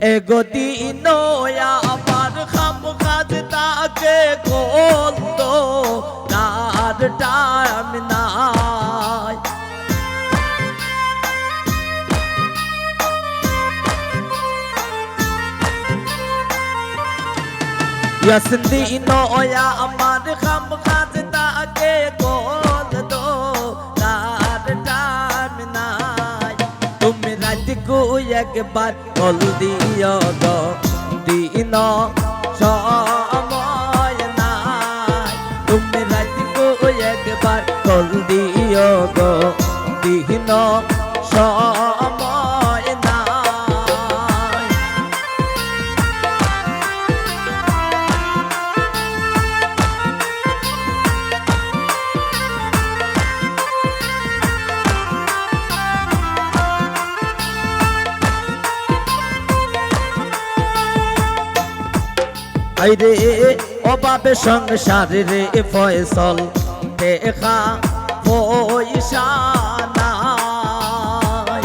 এগোদিন আমার খাম খাজ তাকে কত তার টাইম নাই ইয়াসদিন আমার খাম খাজ তাকে কত তার টাইম নাই তুমি রাত কো একবার কল দিও গো দিন সময় নাই তুমি রাত কো একবার কল দিও গো দিন সময় নাই আইরে অভাবে সংসার রে ফয়সল দেখা পয়সা নাই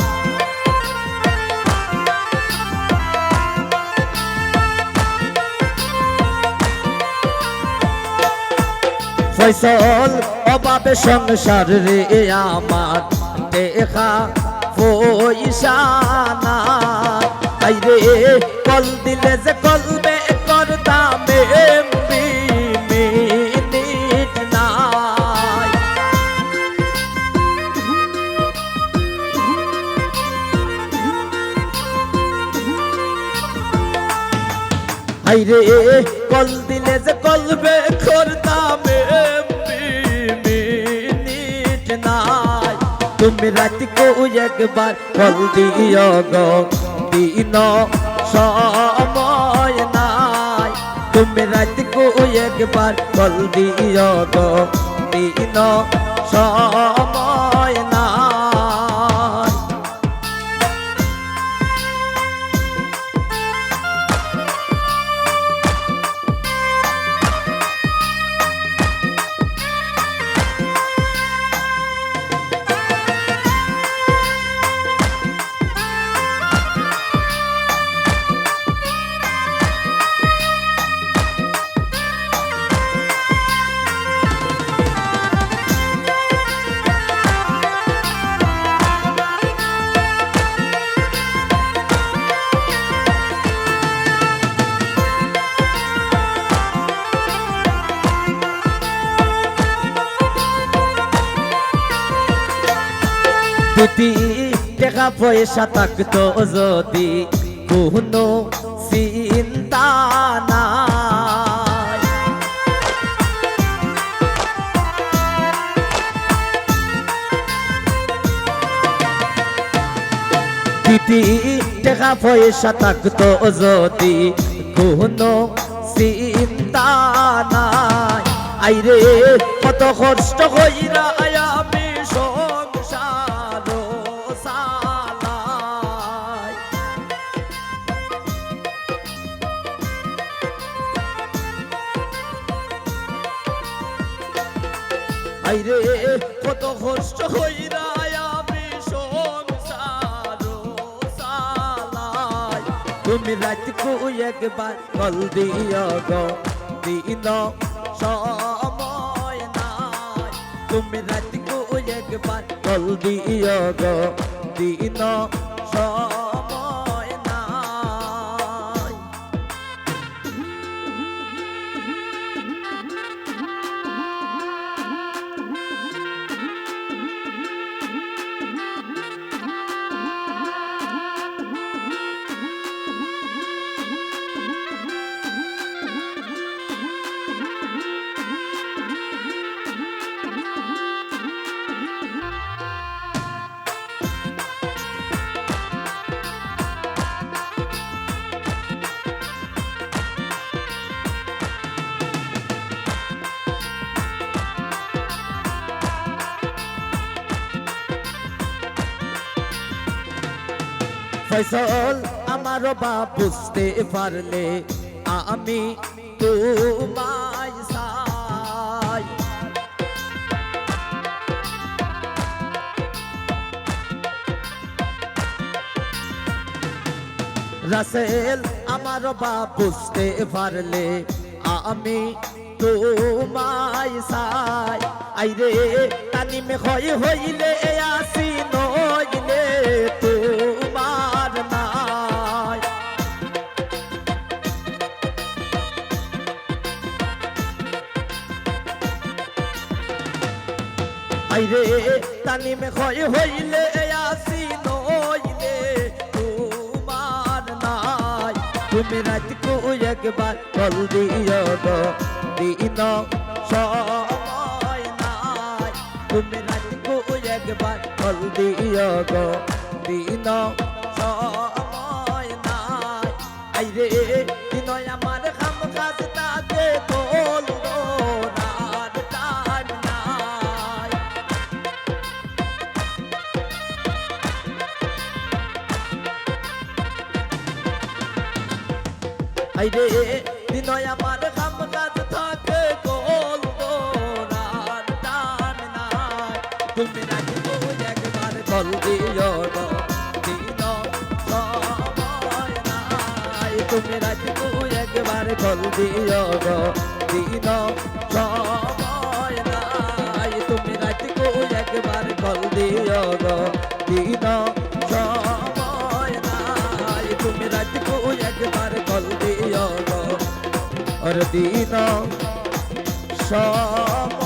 ফয়সল অভাবে সংসার রে আমার দেখা পয়সা নাই আইরে কল দিলে যে কলবে করতাম এমবি মিনিট নাই আইরে কল দিলে যে কলবে করতাম এমবি মিনিট নাই তুমি রাত কো একবার কল দিও গো দিন সময় নাই তুমি রাত কো একবার কল দিও গো দিন সময় নাই যদি টাকা পয়সা থাকতো যদি কোনো চিন্তা নাই যদি টাকা পয়সা থাকতো যদি কোনো চিন্তা নাই আইরে কত কষ্ট কইরা আমি সংসার চালাই আইরে কত কষ্ট কইরা আমি সংসার চালাই তুমি রাত কো একবার কল দিও গো দিন সময় নাই তুমি রাত কো একবার কল দিও গো দিন সময় নাই ফয়সল আমার বাপ বুঝতে পারলে আমি তোমায় চাই রাসেল আমার বাপ বুঝতে পারলে আমি তোমায় চাই আইরে তানিমে হইলে আসি নইলে তোমার নাই আইরে তানিমে হইলে আসি নইলে তোমার নাই তুমি রাত কো একবার বল দিও গো দিন সময় নাই তুমি রাত কো একবার বল দিও গো দিন সময় নাই আইরে দিন আমার খাম কাজ তাকে বলবো না টান নাই আইরে দিন আমার খাম কাজ থাকে বলবো না টান নাই তুমি রাত কো একবার বল দিও গো দিন সময় নাই তুমি রাত কো একবার বল দিও গো দিন সময় নাই তুমি রাত কো একবার বল দিও গো দিন সময় নাই তুমি রাত কো একবার বল দিও গো और दीना शाम